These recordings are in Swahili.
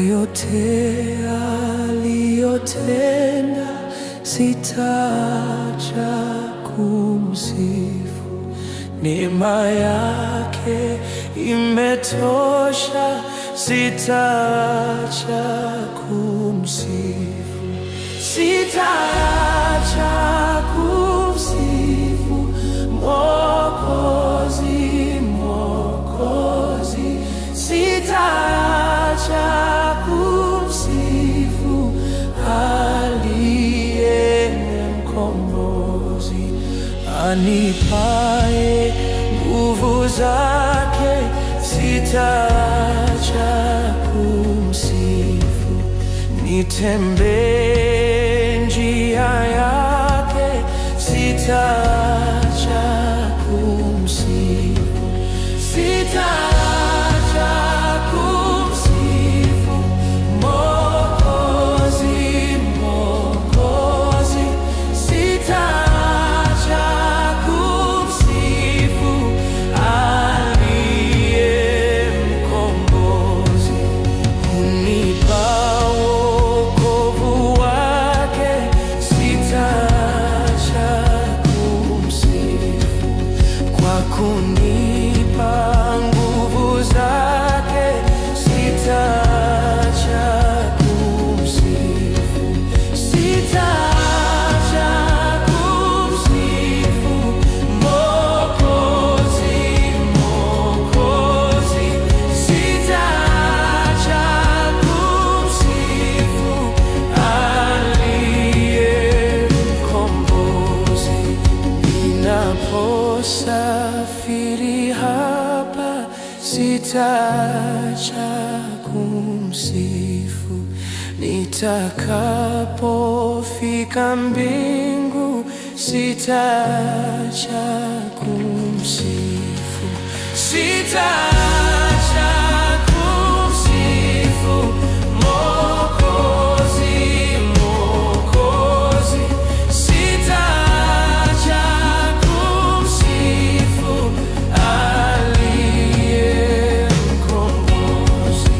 yote aliyotenda, sitaacha kumsifu. Neema yake imetosha, sitaacha kumsifu. Sitaacha kumsifu Mwokozi, Mwokozi. Sitaacha kumsifu aliye mkombozi, anipaye nguvu zake. Sitaacha kumsifu, nitembee njia yake. Sitaacha kumsifu, sitaacha kumsifu Mwokozi, Mwokozi. Sitaacha kumsifu aliye mkombozi, hunipa wokovu wake. Sitaacha kumsifu, kwa kunipa nguvu zake. Sitaacha kumsifu, sitaacha kumsifu Mwokozi, Mwokozi. Sitaacha kumsifu aliye mkombozi. Ninaposafiri hapa, sitaacha kumsifu. Nitakapofika mbingu, sitaacha kumsifu. Sitaacha kumsifu Mwokozi, Mwokozi. Sitaacha kumsifu aliye mkombozi.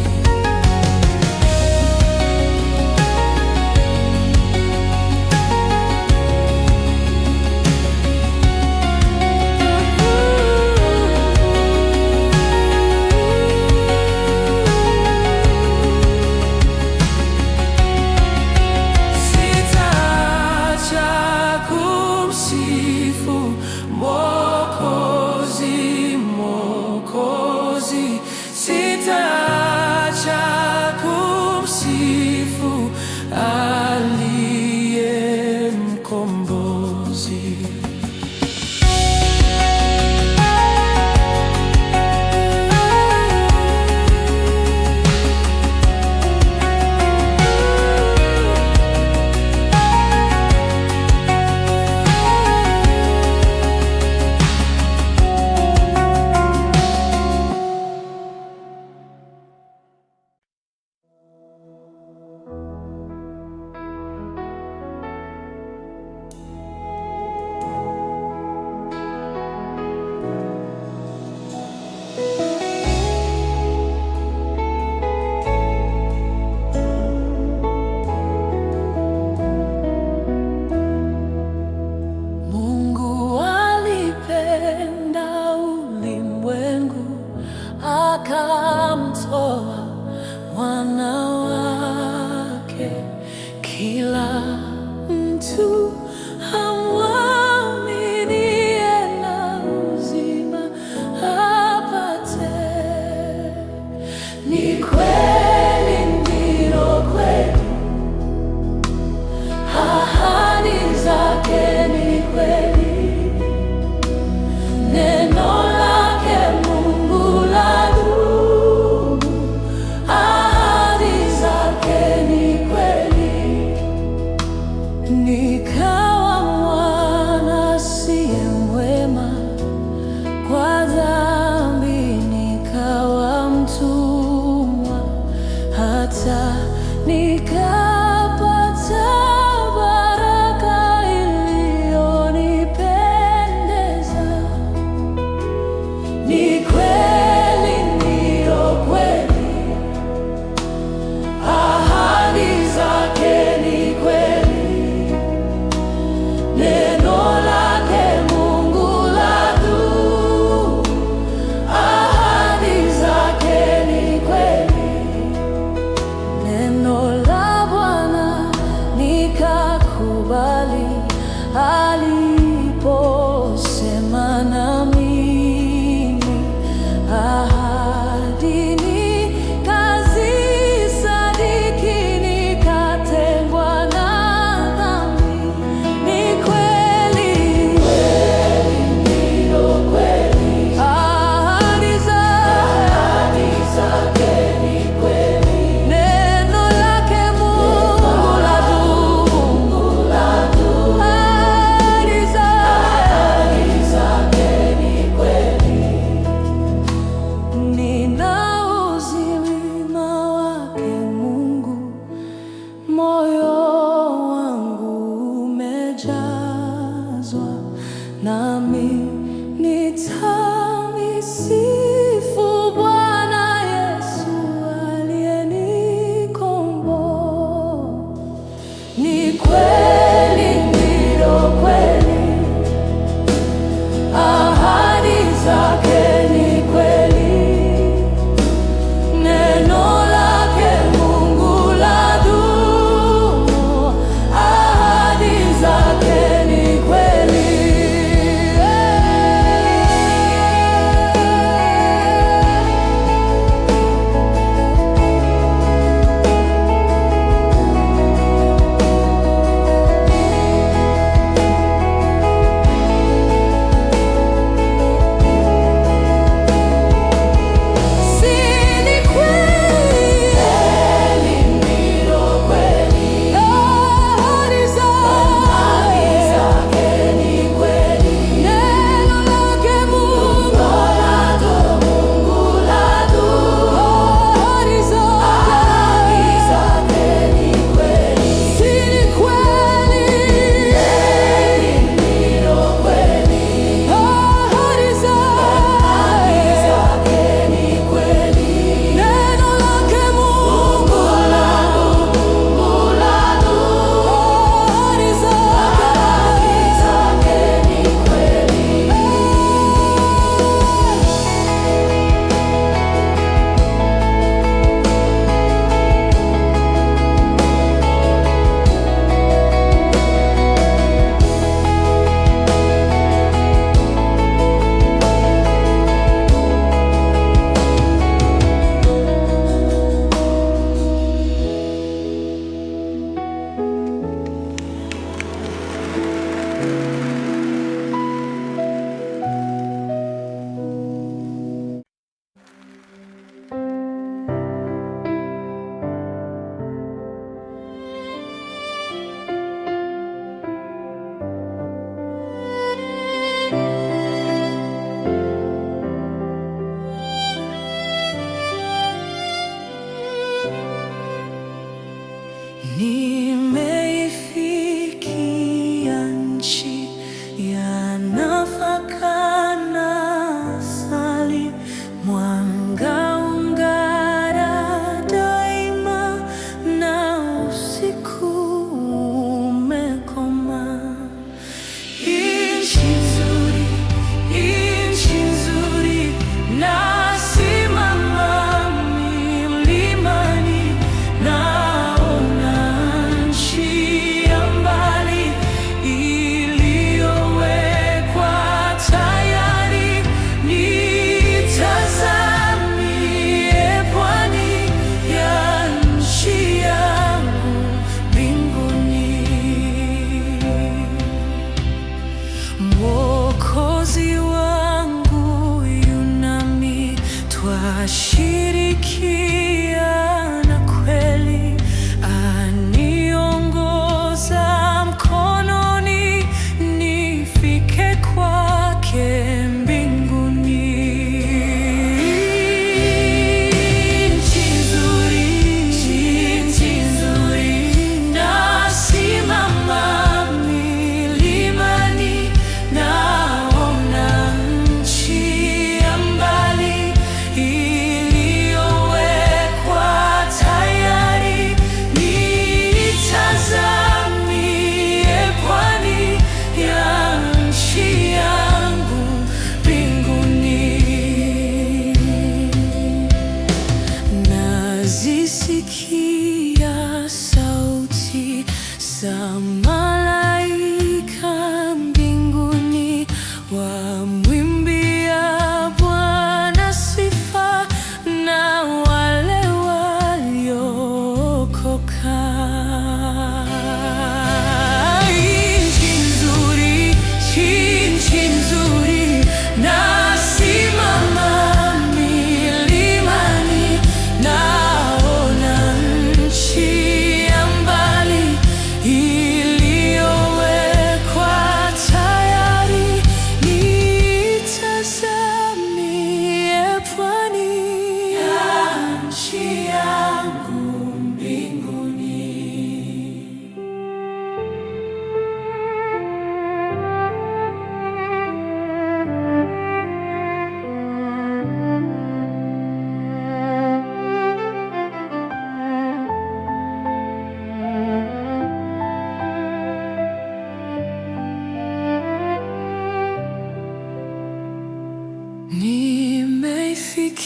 Nitamsifu Bwana Yesu aliyenikomboa. Ni kweli, ndilo kweli, ahadi zake ni kweli, neno lake Mungu ladumu, ahadi zake ni kweli.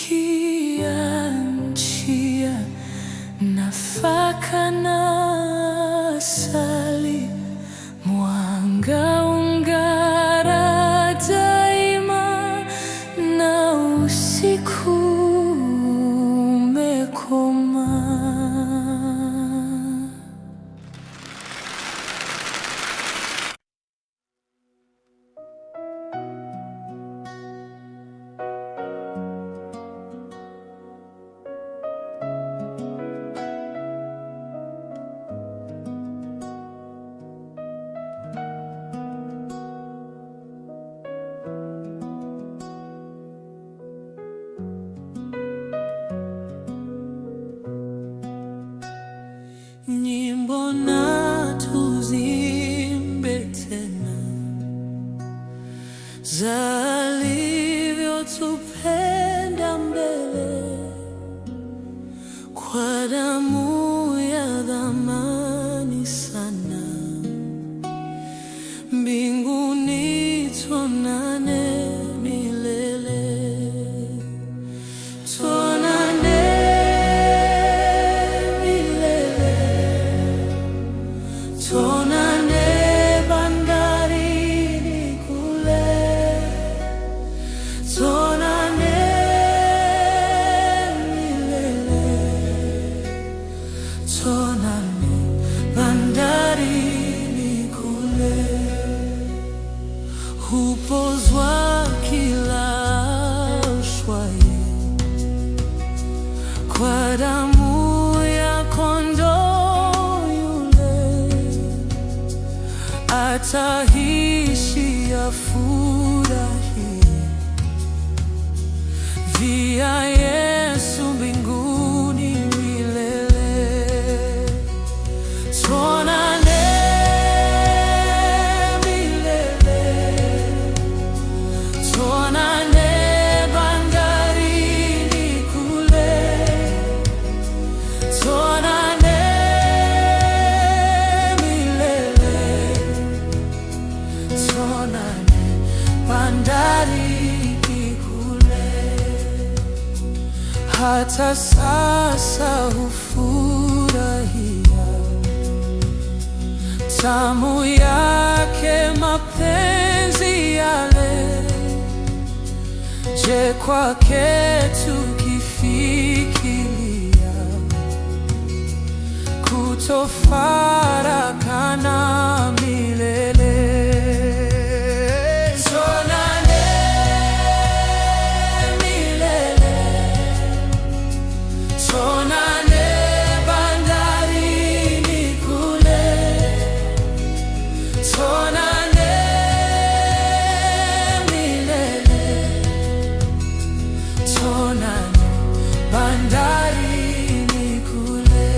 Nimeifikia nchi ya nafaka na asali, mwanga ung'ara daima na usiku umekoma. Nyimbo na tuzimbe tena za alivyotupenda mbele, kwa damu ya thamani sana. Mbinguni tuonane milele, tuonane tuonane bandarini kule, tuonane milele, tuonane bandarini kule. Hupozwa kila ushwaye kwa damu ya kondoo yule, ataishi afurahi via Yesu mbinguni milele. Tuonane milele, tuonane bandarini kule, tuonane milele, tuonane bandarini kule. Hata sasa hufurahia tamu yake mapenzi yale. Je, kwake tukifikiria kutofarakana milele. Tuonane milele, tuonane bandarini kule, tuonane milele, tuonane bandarini kule.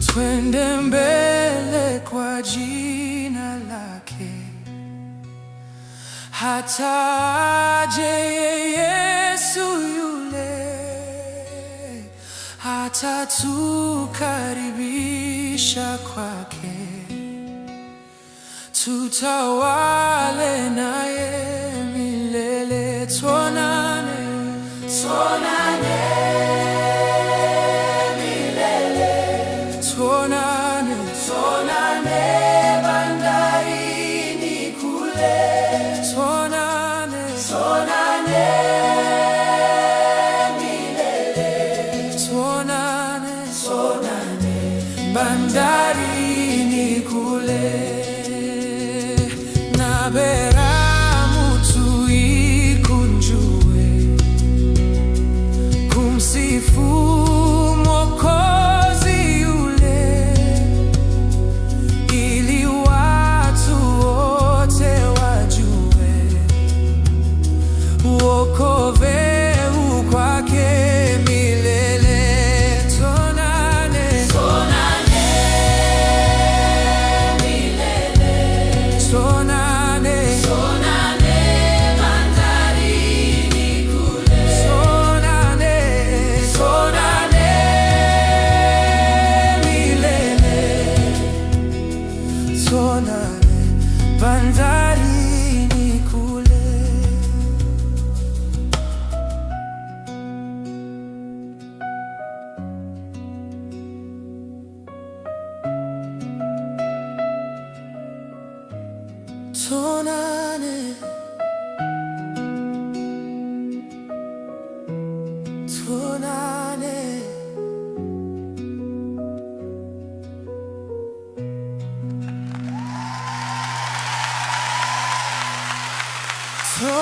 Twende mbele kwa jina lake, hata aje Yesu yule, atatukaribisha kwake, tutawale naye milele. Tuonane, tuonane milele, tuonane, tuonane bandarini kule, tuonane, tuonane milele, tuonane, tuonane bandarini kule. Na beramu tuikunjue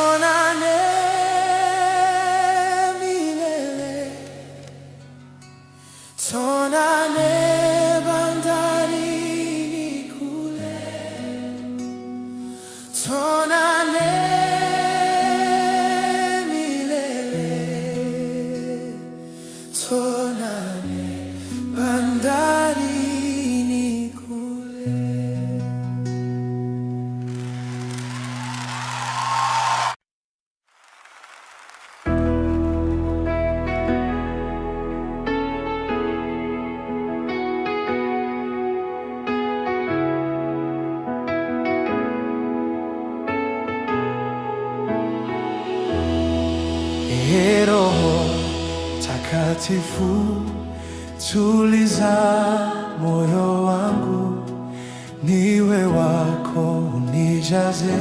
tuonane milele, tuonane bandarini kule, tuonane milele, tuonane bandarini kule. Roho Takatifu, tuliza moyo wangu, niwe wako, unijaze,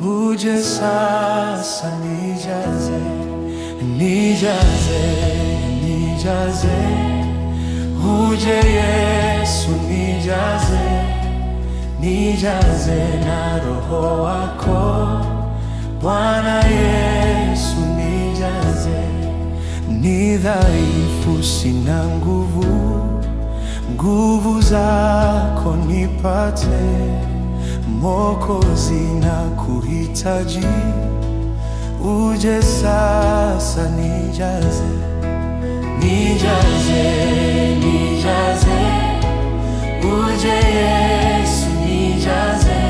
uje sasa, nijaze, nijaze, nijaze, uje Yesu, nijaze, nijaze na Roho wako Bwana Yesu, nijaze. Ni dhaifu, sina nguvu, nguvu zako nipate. Mwokozi, nakuhitaji, uje sasa, nijaze, nijaze, nijaze, uje Yesu, nijaze,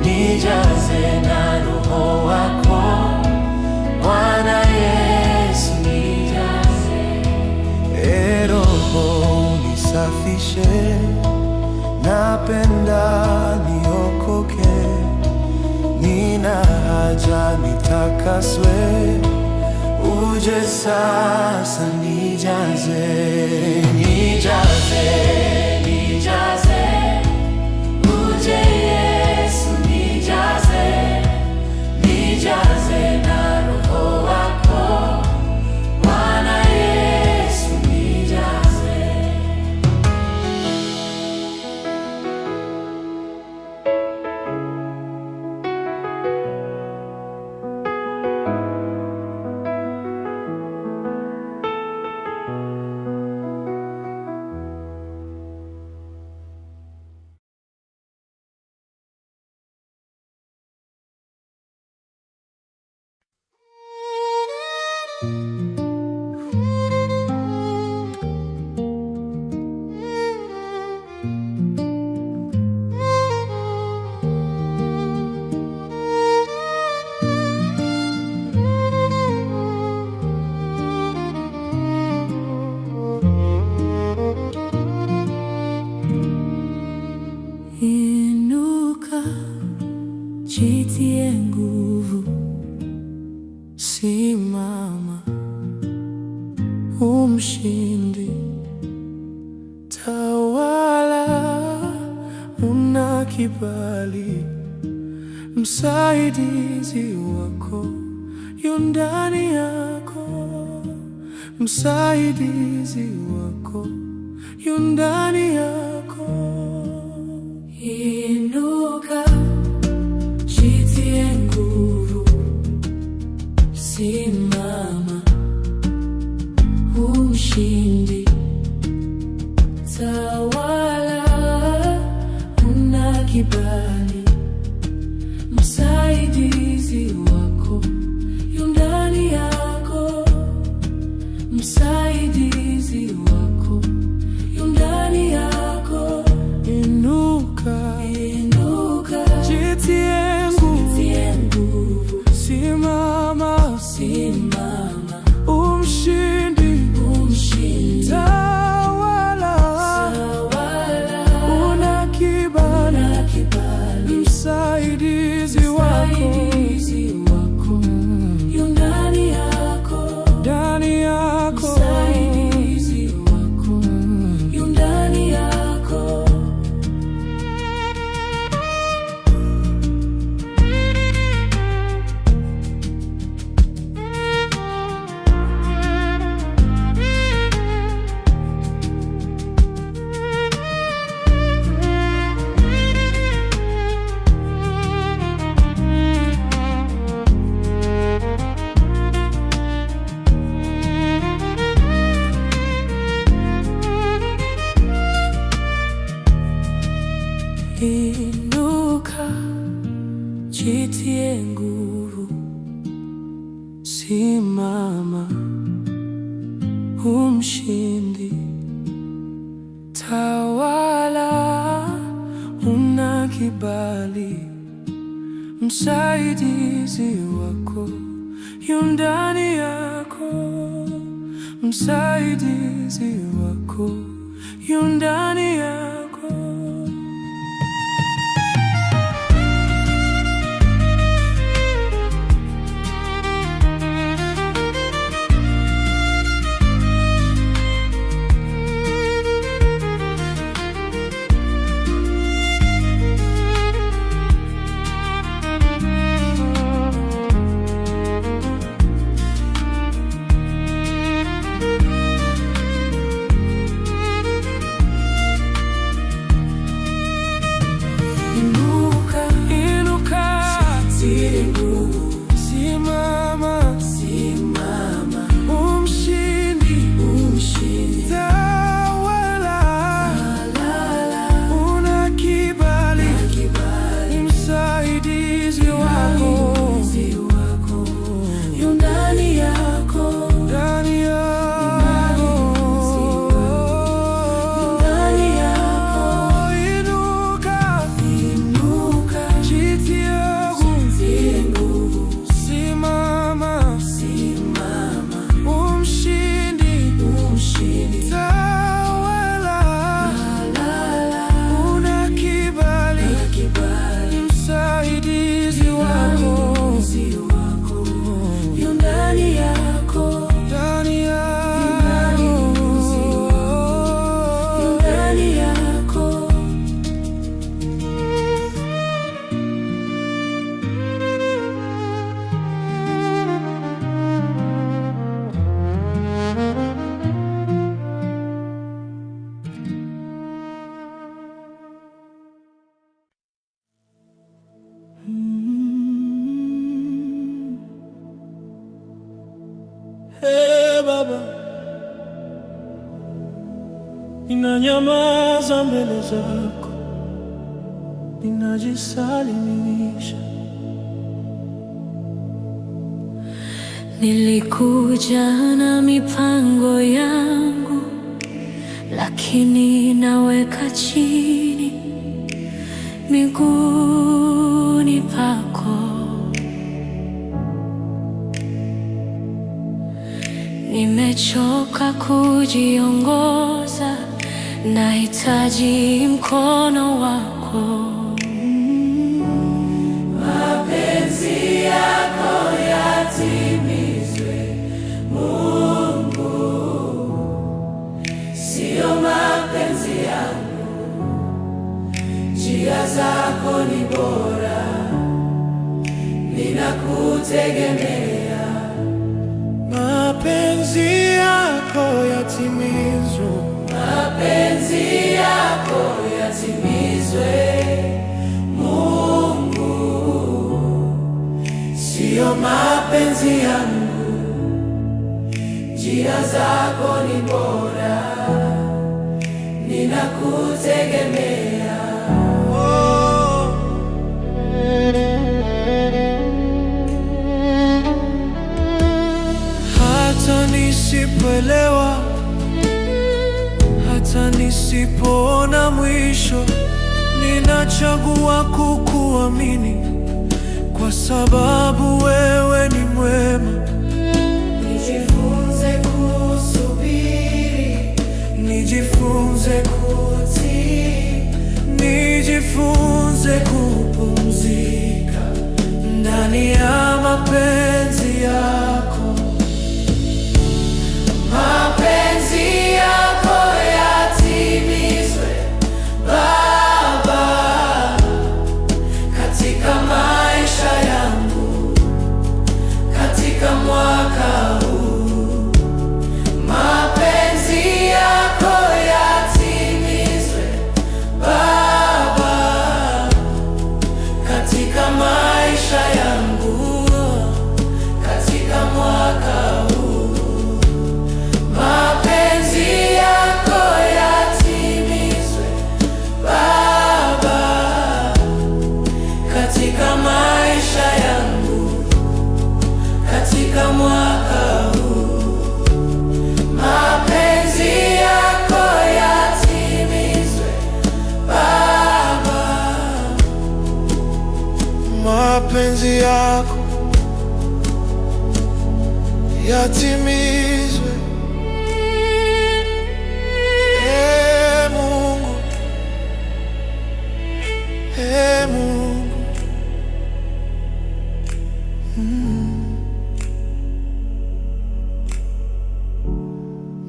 nijaze na Roho wako Bwana Yesu, nijaze. Roho nisafishe, napenda niokoke, nina haja nitakaswe, uje sasa, nijaze, nijaze, nijaze, uje Yesu, nijaze, nijaze na Roho wako Bwana Yesu, nijaze. Inuka, jitie nguvu, simama, umshindi, tawala, una kibali, msaidizi wako yu ndani yako, msaidizi wako yu ndani yako. Inuka, jitie nguvu, simama, umshindi, tawala, una kibali, msaidizi wako yu ndani yako, msaidizi wako yu ndani yako. Simama, umshindi. Tawala, una kibali. Msaidizi wako yu ndani yako. Msaidizi wako yu ndani yako. Hey Baba, ninanyamaza mbele zako, ninajisalimisha. Nilikuja na mipango yangu, lakini naweka chini miguuni pako. Nimechoka kujiongoza, nahitaji mkono wako. Mapenzi yako yatimizwe, Mungu, sio mapenzi yangu. Njia zako ni bora, ninakutegemea. Mapenzi yako yatimizwe, mapenzi yako yatimizwe, Mungu, sio mapenzi yangu. Njia zako ni bora, ninakutegemea. Hata nisipoelewa, hata nisipoona mwisho, ninachagua kukuamini, kwa sababu wewe ni mwema. Nijifunze kusubiri, nijifunze kutii, nijifunze kupumzika ndani ya mapenzi yako. mapenzi yako yatimizwe, Baba, katika maisha yangu. yako yatimizwe. Ee Mungu, Ee Mungu,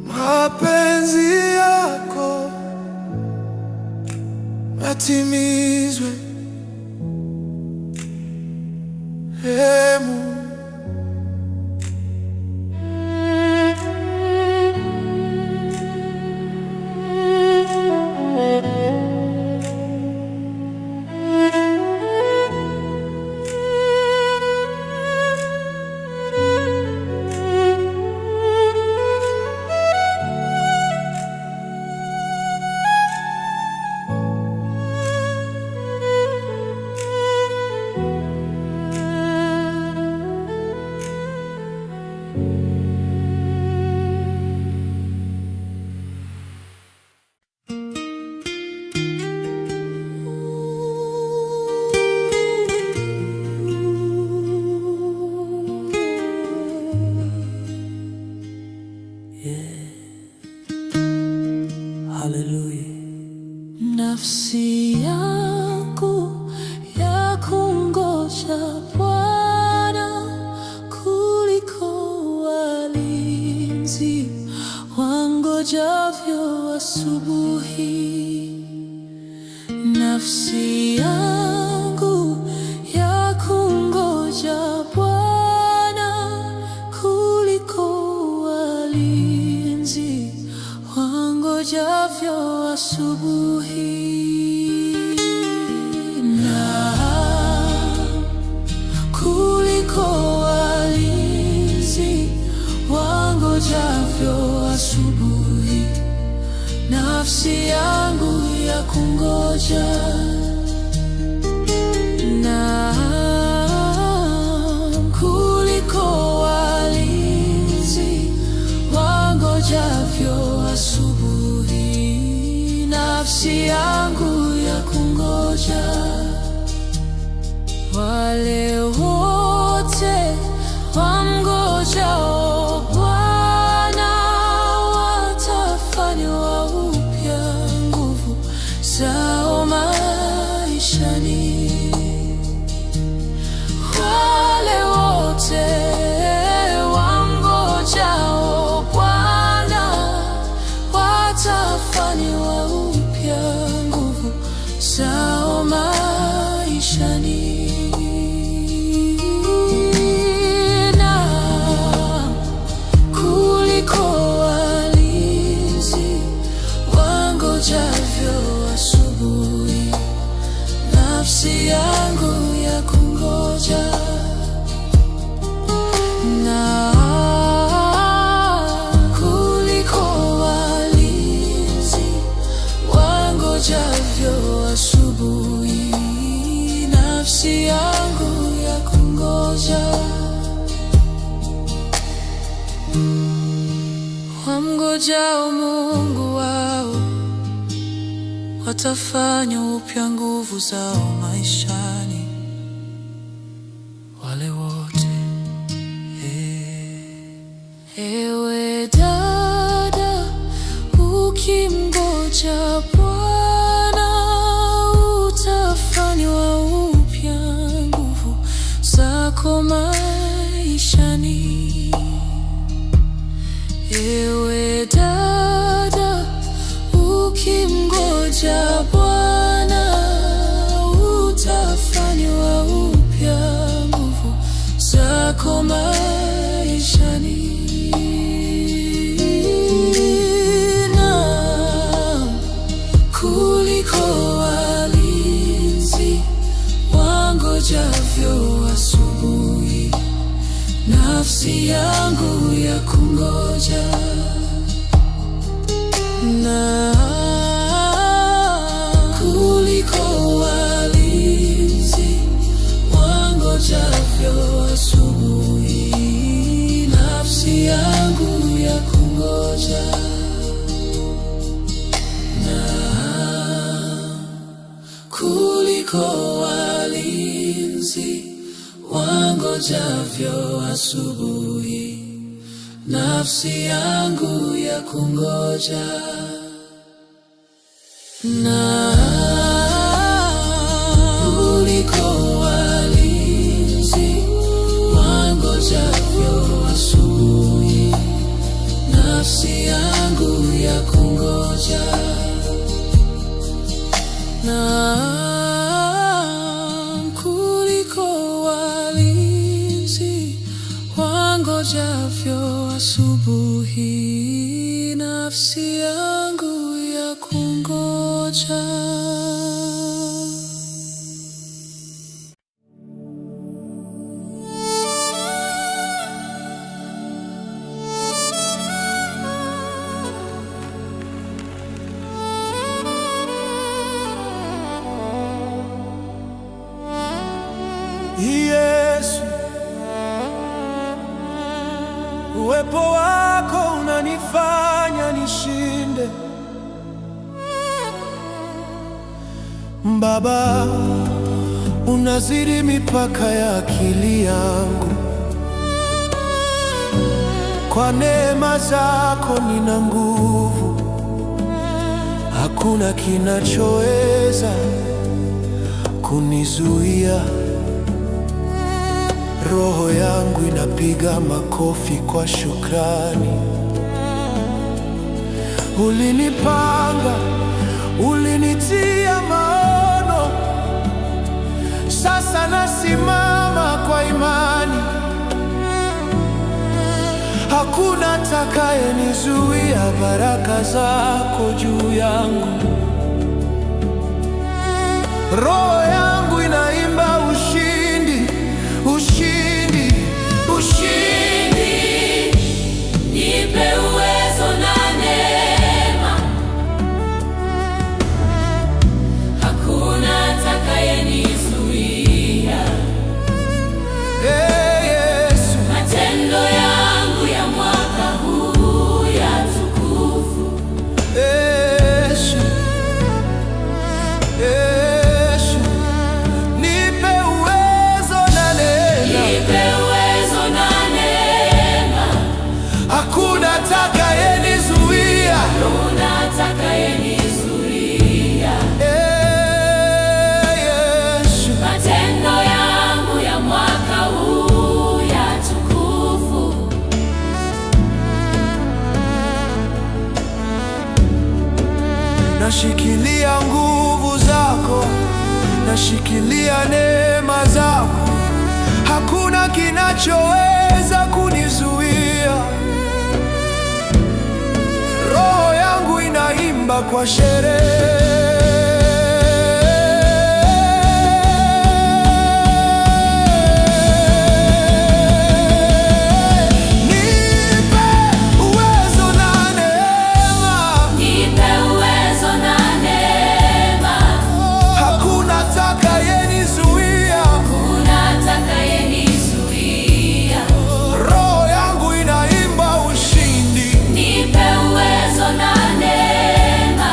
mapenzi yako yatimizwe. Ee Mungu, nafsi yangu ya kungoja Bwana kuliko walinzi wangojavyo asubuhi. Nafsi yangu ya kungoja Bwana kuliko walinzi wangojavyo asubuhi. Kuliko walinzi wangojavyo asubuhi, nafsi yangu ya kungoja. Kuliko walinzi wangojavyo asubuhi, nafsi yangu ya kungoja. Wale wote wamngojao Bwana watafanywa upya nguvu zao maishani. Wale wote wamngojao Bwana watafanywa upya nguvu zao maishani. Nafsi yangu ya kungoja. Kuliko walinzi wangojavyo asubuhi, nafsi yangu ya kungoja. Wamngojao Mungu wao watafanya upya nguvu zao maishani. Wale wote ewe dada, ukimngoja Bwana utafanywa upya nguvu zako maishani. Ewe dada, ukimngoja Bwana utafanywa upya nguvu zako maishani. Kuliko walinzi wangojavyo asubuhi, nafsi yangu ya kungoja. Kuliko walinzi wangojavyo asubuhi, nafsi yangu ya kungoja. Kuliko walinzi wangojavyo asubuhi, nafsi yangu ya kungoja. Na kuliko walinzi wangojavyo asubuhi, nafsi yangu ya kungoja. Na kuliko walinzi wangojavyo asubuhi, nafsi yangu ya kungoja. Yesu, uwepo wako unanifanya nishinde. Baba, unazidi mipaka ya akili yangu. Kwa neema zako nina nguvu, hakuna kinachoweza kunizuia. Roho yangu inapiga makofi kwa shukrani. Ulinipanga, ulinitia maono, sasa nasimama kwa imani. Hakuna atakayenizuia baraka zako juu yangu. Roho yangu inaimba ushindi, ushindi, ushindi. Nipe uwezo na neema, hakuna atakayenizuia. Yesu, Matendo yangu ya mwaka huu ya tukufu. Yesu, Yesu, nipe uwezo na neema. Nipe uwezo na neema, Hakuna atakayenizuia. hakuna atakayenizuia. Yesu, Matendo yangu ya mwaka huu ya tukufu. nashikilia nguvu zako, nashikilia neema zako. Hakuna kinachoweza kunizuia. Roho yangu inaimba kwa sherehe. Nipe uwezo na neema. Nipe uwezo na neema, Hakuna atakayenizuia. hakuna atakayenizuia. Roho yangu inaimba ushindi. Nipe uwezo na neema,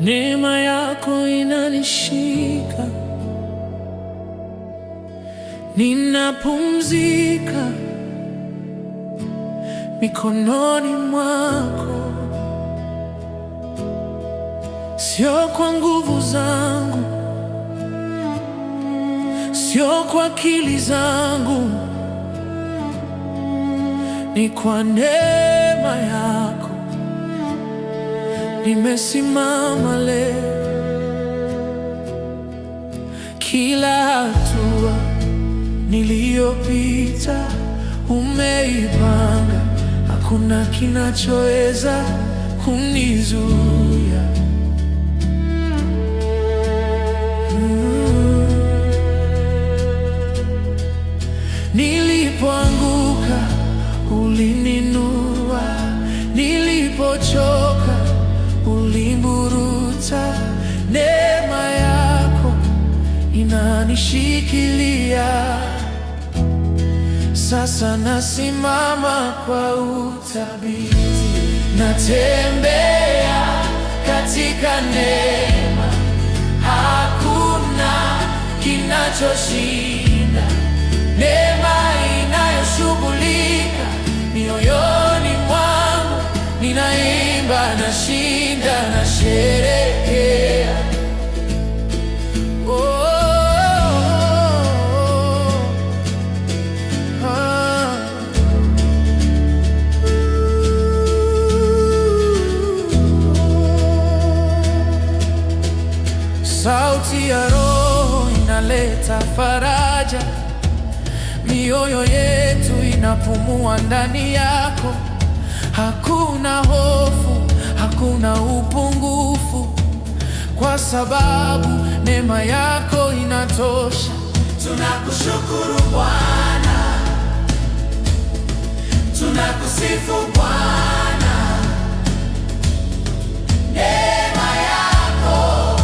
Neema yako inanishika, ninapumzika mikononi mwako. Sio kwa nguvu zangu, sio kwa akili zangu, ni kwa neema yako nimesimama leo. Kila hatua niliyopita umeipanga, hakuna kinachoweza kunizuia. Nilipoanguka ulininua, nilipochoka ulimburuta. Neema yako inanishikilia, sasa nasimama kwa uthabiti. Natembea katika neema, hakuna kinachoshinda. Neema inayoshughulika mioyoni mwangu, ninaimba, nashinda, nasherehekea. Oh, oh, oh, ah. Sauti ya Roho inaleta faraja, mioyo yetu inapumua ndani yako. Hakuna hofu, hakuna upungufu, kwa sababu neema yako inatosha. Tunakushukuru Bwana, tunakusifu Bwana. Neema yako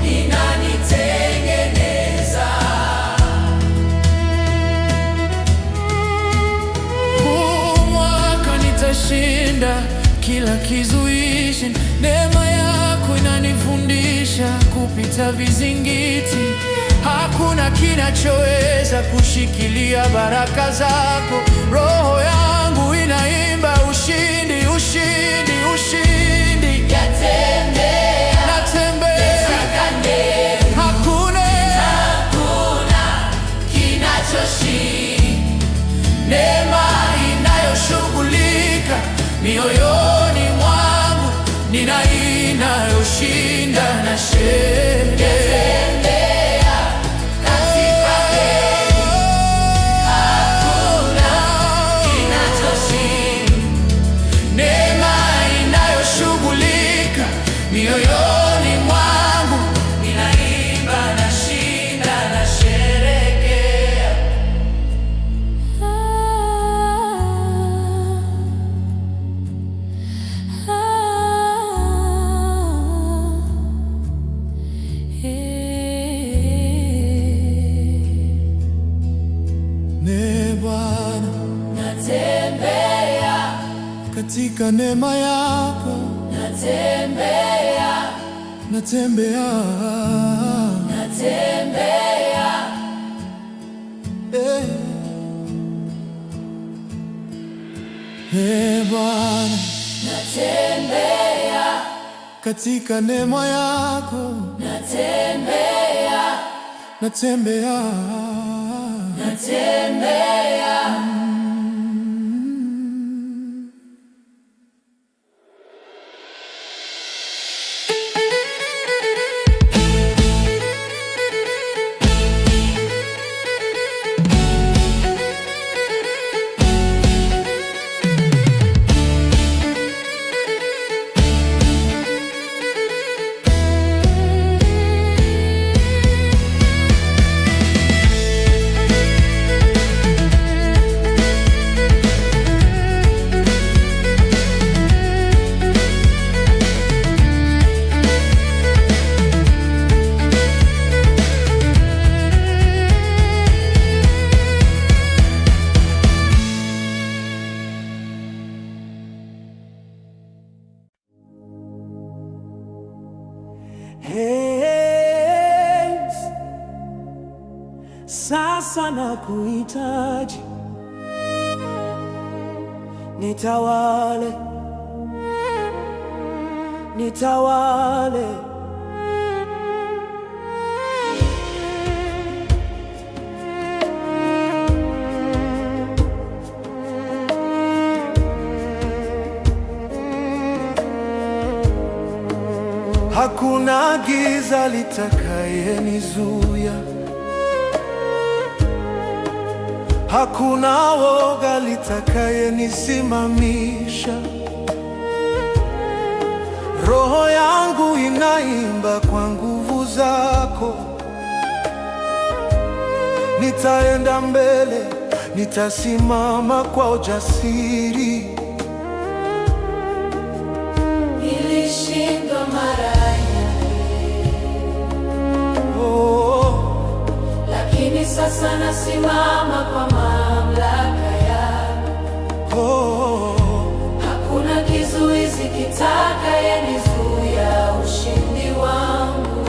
inanitengeneza. Huu mwaka nitashinda kila kizuizi. Neema yako inanifundisha kupita vizingiti. Hakuna kinachoweza kushikilia baraka zako. Roho yangu inaimba ushindi, ushindi, ushindi. Natembea katika neema. Hakuna kinachoshinda. Neema inayoshughulika mioyoni mwangu, inayoshinda na sherehe. Mioyoni mwangu ninaimba, nashinda, nasherehekea. Bwana, natembea katika neema yako. Natembea, natembea, natembea, Bwana, natembea katika neema yako. Natembea, natembea, natembea. sasa nakuhitaji, nitawale, nitawale. Hakuna giza litakayenizuia, hakuna woga litakayenisimamisha. Roho yangu inaimba kwa nguvu zako. Nitaenda mbele, nitasimama kwa ujasiri. Nilishindwa mara lakini sasa nasimama kwa mamlaka yako. Hakuna kizuizi kitakayenizuia ushindi wangu.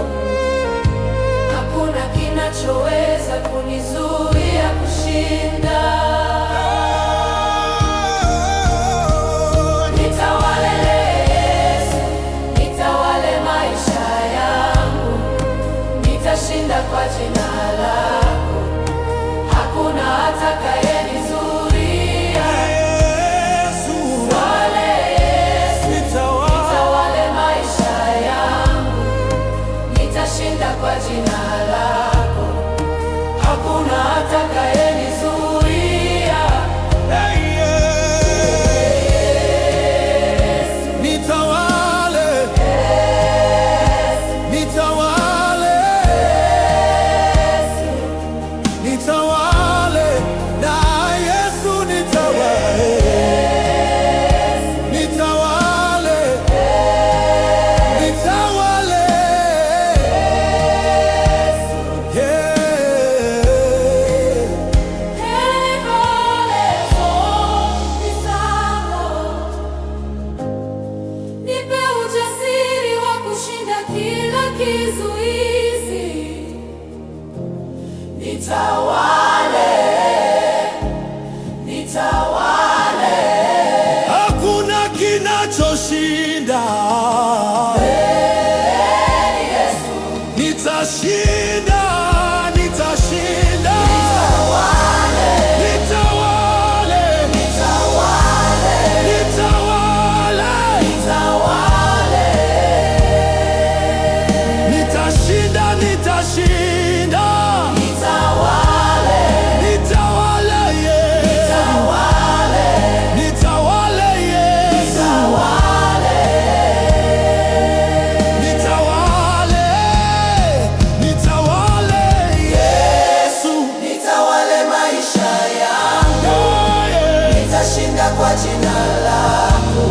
Hakuna kinachoweza kunizuia kushinda. Nitawale Yesu, nitawale maisha yangu. Nitashinda kwa jina lako, hakuna atakayenizuia. Yesu, nitawale maisha yangu. Nitashinda kwa jina lako, hakuna atakayenizuia. Nitawale, nitawale, nitawale na Yesu, nitawale, nitawale, nitawale, Nipe ujasiri wa kushinda kila kizuizi. Nitawale, nitawale. hakuna kinachoshinda. Nitashinda, nitashinda. Nitawale, nitawale, nitashinda, nitashinda. Nitawale Yesu, nitawale Yesu, nitawale, nitawale Yesu. Nitawale maisha yangu. Nitashinda kwa jina lako,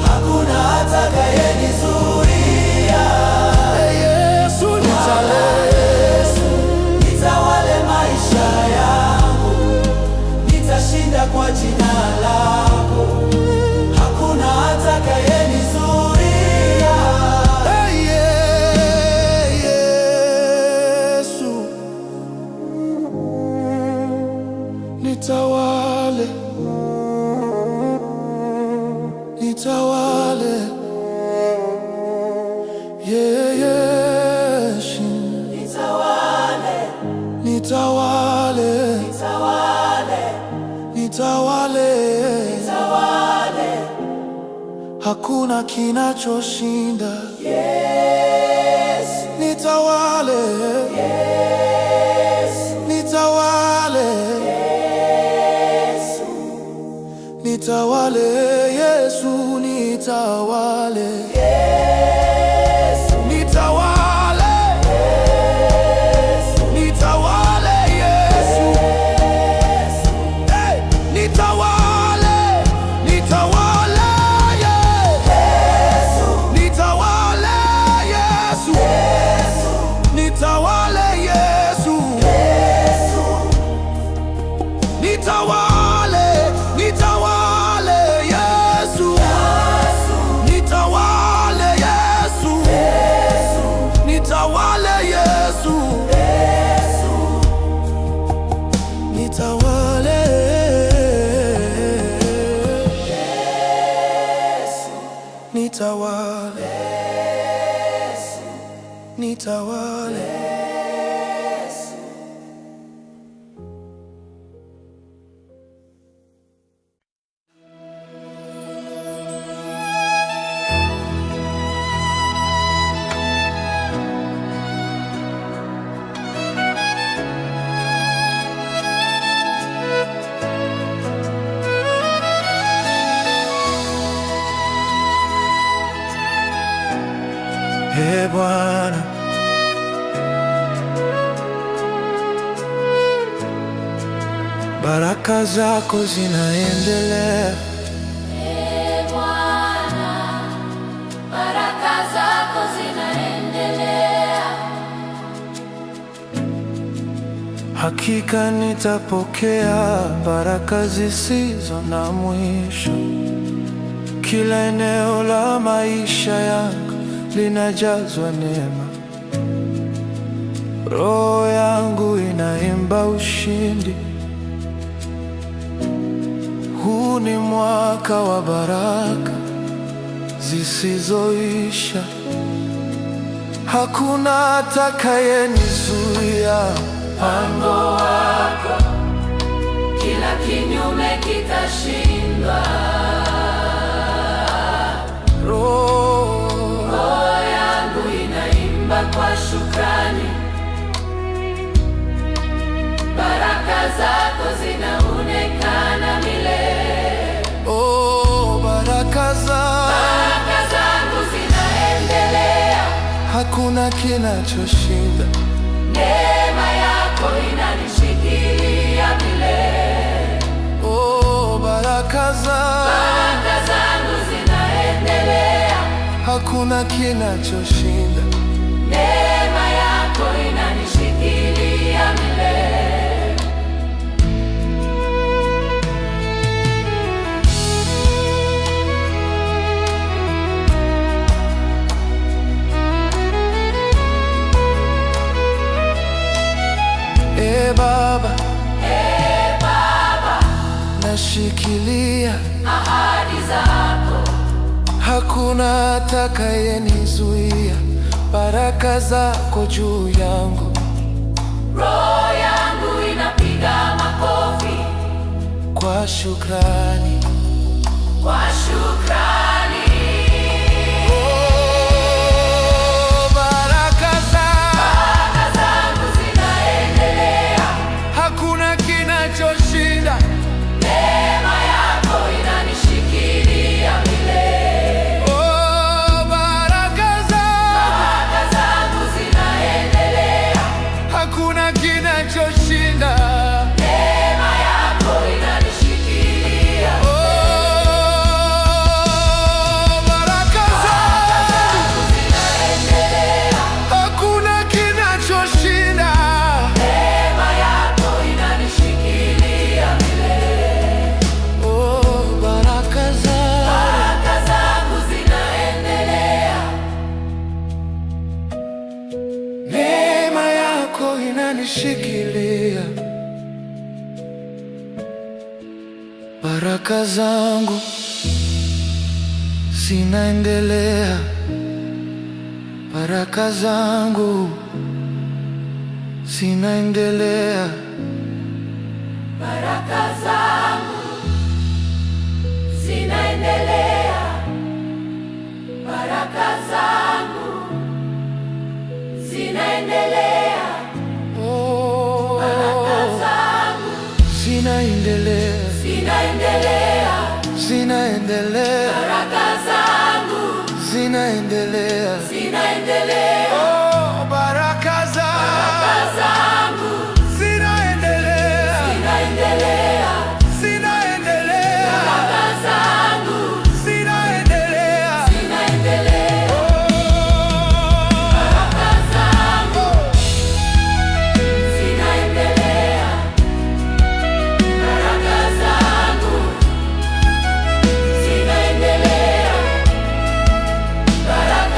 hakuna atakayenizuia. Yesu, nitawale, Nitawale maisha yangu. Nitashinda kwa jina lako, hakuna atakayenizuia. Yesu, nitawale, nitawale, Yesu, Nitawale, nitawale, nitawale, nitawale, nitawale. hakuna kinachoshinda. Yesu, Nitawale, Yesu, nitawale, Yesu. nitawale Yesu, nitawale, Yesu, nitawale, nitawale Yesu, hey, nitawale, nitawale Yesu, nitawale Yesu, nitawale Yesu, nitawale, nitawale Yesu, nitawale Yesu, nitawale, nitawale. Ee Bwana, baraka zako zinaendelea. Ee Bwana, baraka zako zinaendelea. Hakika nitapokea baraka zisizo na mwisho. Kila eneo la maisha yangu linajazwa neema. Roho yangu inaimba ushindi. Huu ni mwaka wa baraka zisizoisha. Hakuna atakayenizuia Mpango wako, kila kinyume kitashindwa. Roho yangu inaimba kwa shukrani. Baraka zako zinaonekana milele. Baraka zangu zinaendelea. Hakuna kinachoshinda. Neema yako inanishikilia milele. Baraka zangu zinaendelea. Hakuna kinachoshinda. Neema yako inanishikilia milele. Baba, nashikilia ahadi zako. Hakuna atakayenizuia baraka zako juu yangu. Roho yangu inapiga makofi kwa shukrani, kwa shukrani. Baraka zangu zinaendelea. Hakuna kinachoshinda. Neema yako inanishikilia milele. Baraka zangu zinaendelea. Hakuna kinachoshinda. Neema yako inanishikilia Baraka zangu zinaendelea. Hakuna kinachoshinda. Neema yako inanishikilia milele. Baraka zangu zinaendelea. neema yako inanishikilia. Baraka zangu zinaendelea. Baraka zangu zinaendelea. Baraka zangu zinaendelea. Baraka zangu zinaendelea. Baraka zangu zinaendelea. Zinaendelea. Baraka zangu Zinaendelea. zinaendelea. Baraka zangu zinaendelea. zinaendelea. Zinaendelea. Baraka zangu Zinaendelea. zinaendelea. Baraka zangu zinaendelea. Baraka zangu zinaendelea. Baraka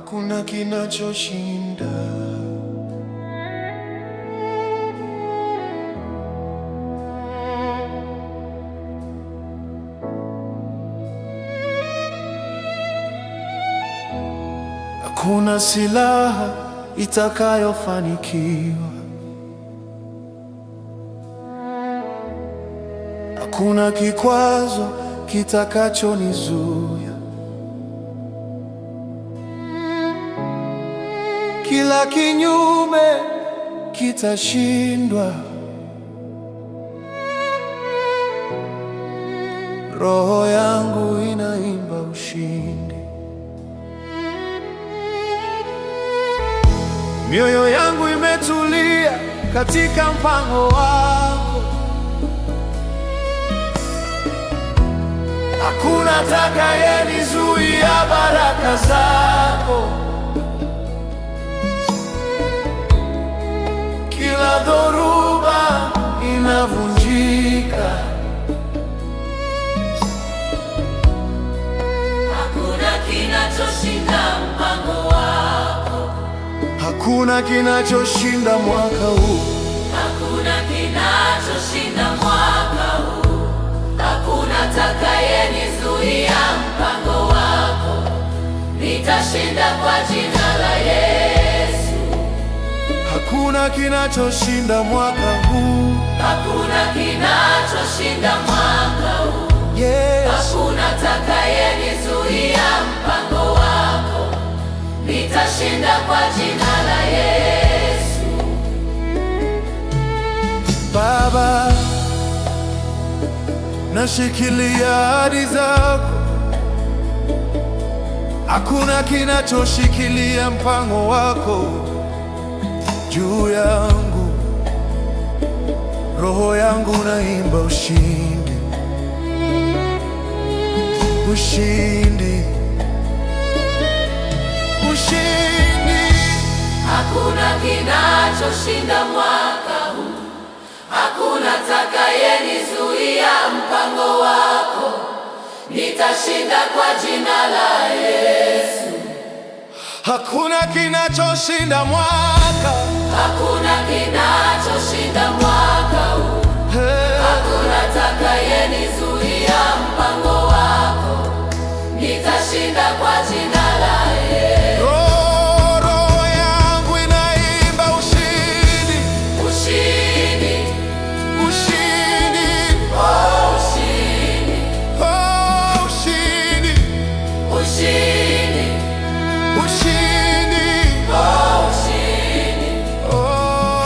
hakuna kinachoshinda. Hakuna silaha itakayofanikiwa, hakuna kikwazo kitakachonizuia. Kila kinyume kitashindwa. Roho yangu inaimba ushindi. Mioyo yangu imetulia katika mpango wako. Hakuna atakayenizuia baraka zako. Kila dhoruba inavunjika. Hakuna kinachoshinda mpango wako. Hakuna kinachoshinda mwaka huu. Hakuna kinachoshinda mwaka huu. Hakuna atakayenizuia mpango wako. Nitashinda kwa jina la Yesu. Hakuna kinachoshinda mwaka huu. Hakuna kinachoshinda mwaka huu. Yes. Hakuna atakayenizuia mpango wako. Nitashinda kwa jina la Yesu. Baba, nashikilia ahadi zako. Hakuna kinachoshikilia mpango wako juu yangu. Roho yangu naimba ushindi, ushindi, ushindi. Hakuna kinachoshinda mwaka huu. Hakuna atakayenizuia mpango wako. Nitashinda kwa jina la Yesu. Hakuna kinachoshinda mwaka. Hakuna kinachoshinda mwaka huu. Hakuna atakayenizuia mpango wako. Nitashinda kwa jina la Yesu. Roho yangu inaimba ushindi, Ushindi, ushindi, oh ushindi, oh ushindi, ushindi, ushindi, oh ushindi. oh.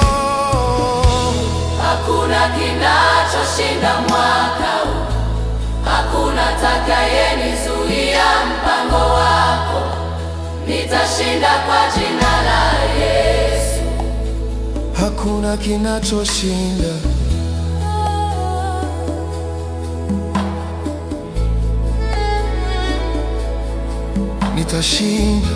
Hakuna kinachoshinda mwaka huu. Hakuna atakayenizuia mpango wako. Nitashinda kwa jina la Yesu. Hakuna kinachoshinda. Nitashinda.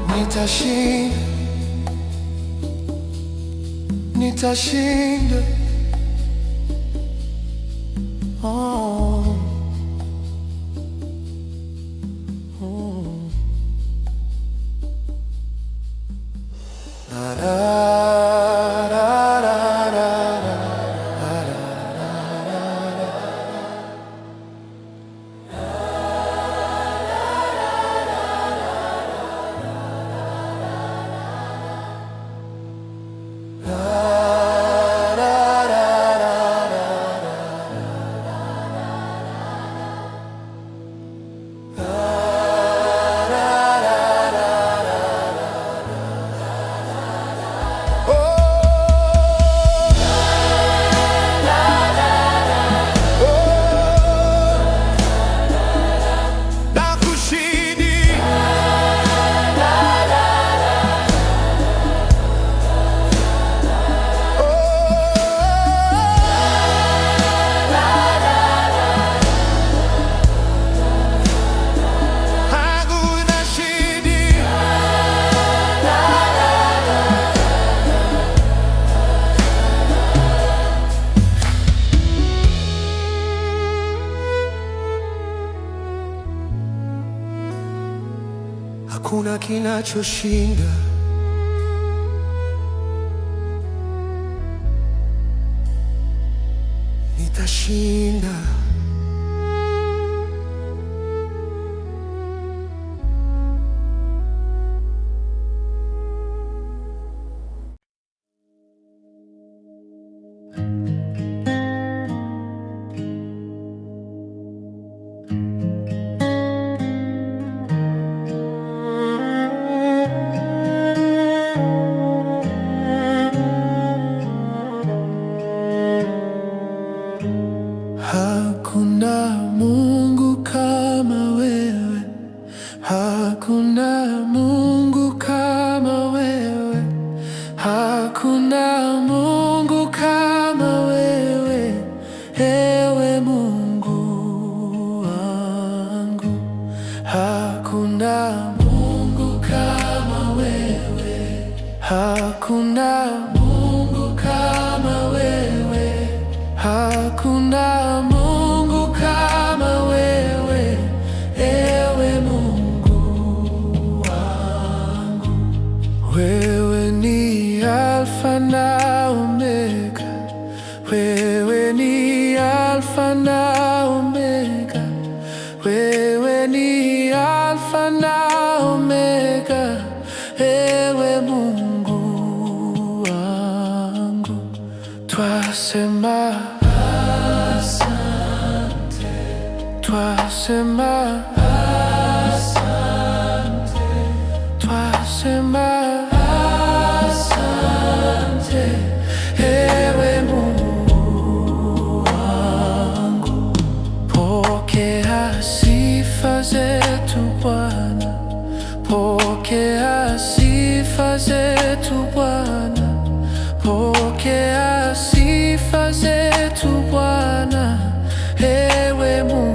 Nitashinda. Nitashinda. Oh. Oh. Da, da, da, da, da, hakuna kinachoshinda. Nitashinda. Hakuna Mungu kama wewe, hakuna Mungu kama wewe, hakuna Mungu kama wewe, ewe Mungu wangu. Hakuna Mungu kama wewe, hakuna Mungu kama wewe, hakuna Mungu kama wewe, ewe Mungu wangu. Wewe ni Alfa na Omega, wewe ni Alfa na Omega, wewe ni Alfa na Omega, ewe Mungu wangu. Twasema twasema asante, twasema asante, ewe Mungu wangu. Pokea sifa zetu Bwana, pokea sifa zetu Bwana, pokea sifa zetu Bwana, ewe Mungu.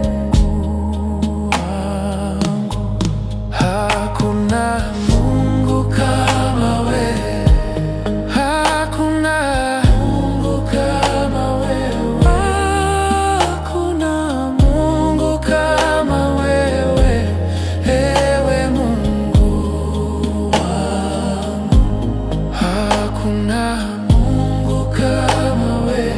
Hakuna Mungu kama wewe, hakuna Mungu kama wewe, hakuna Mungu kama wewe, ewe Mungu wangu. Hakuna Mungu kama wewe,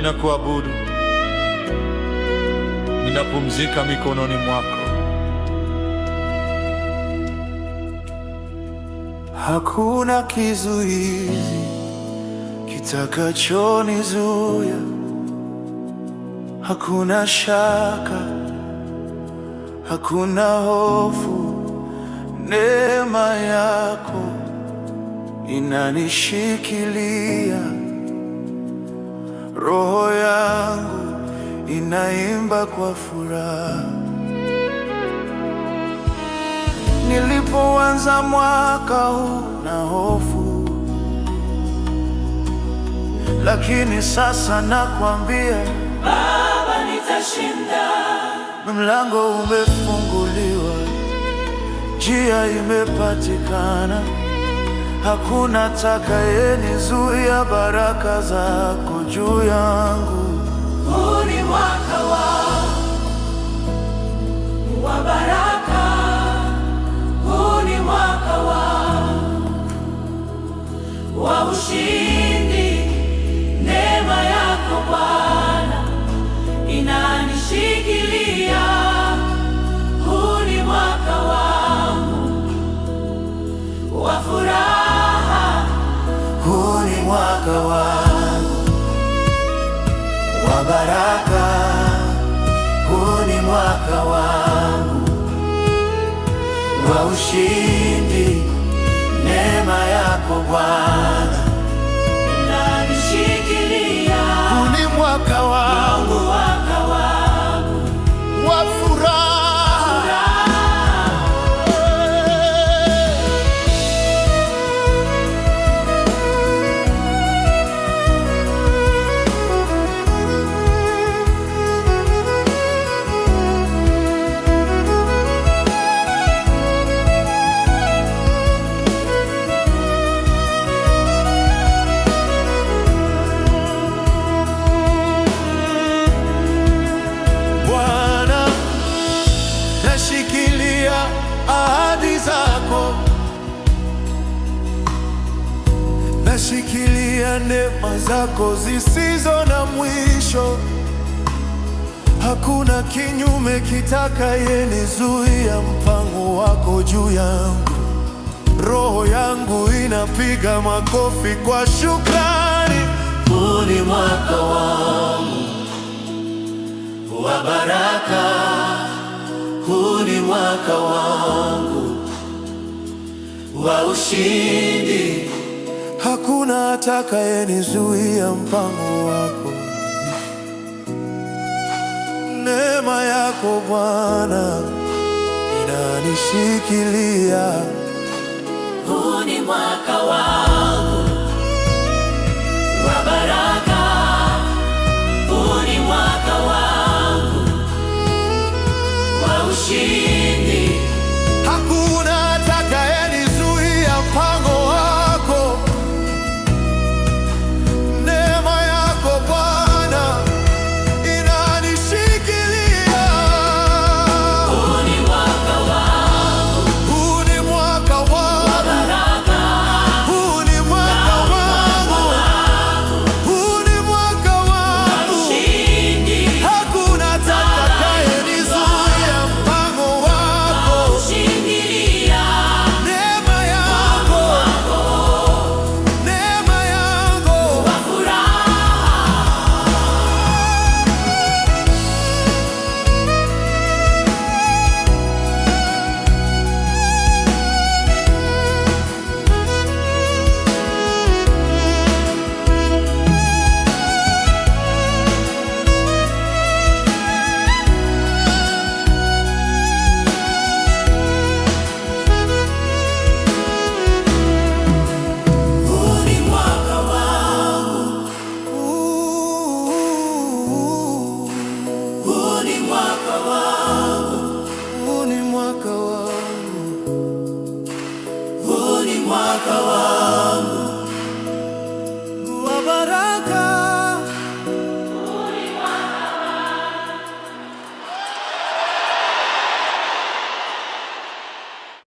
ninakuabudu, ninapumzika mikononi mwako. Hakuna kizuizi kitakachonizuia, hakuna shaka, hakuna hofu. Neema yako inanishikilia, roho yangu inaimba kwa furaha. Nilipoanza mwaka huu na hofu, lakini sasa nakwambia, Baba, nitashinda. mlango umefunguliwa, njia imepatikana. Hakuna atakayenizuia baraka zako juu yangu. Huu ni mwaka wa baraka. Huu ni mwaka wa ushindi. Neema yako Bwana inanishikilia. Huu ni mwaka wangu wa furaha. Huu ni mwaka wangu wa baraka. Huu ni mwaka wangu wa ushindi. Neema yako Bwana Inanishikilia. huu ni mwaka wangu wa furaha. Bwana, nashikilia ahadi zako, nashikilia neema zako zisizo na mwisho. Hakuna kinyume kitakayenizuia mpango wako juu yangu. Roho yangu inapiga makofi kwa shukrani. Huu ni mwaka wangu wa baraka. Huu ni mwaka wangu wa ushindi. Hakuna atakayenizuia mpango wako. Neema yako Bwana inanishikilia. Huu ni mwaka wa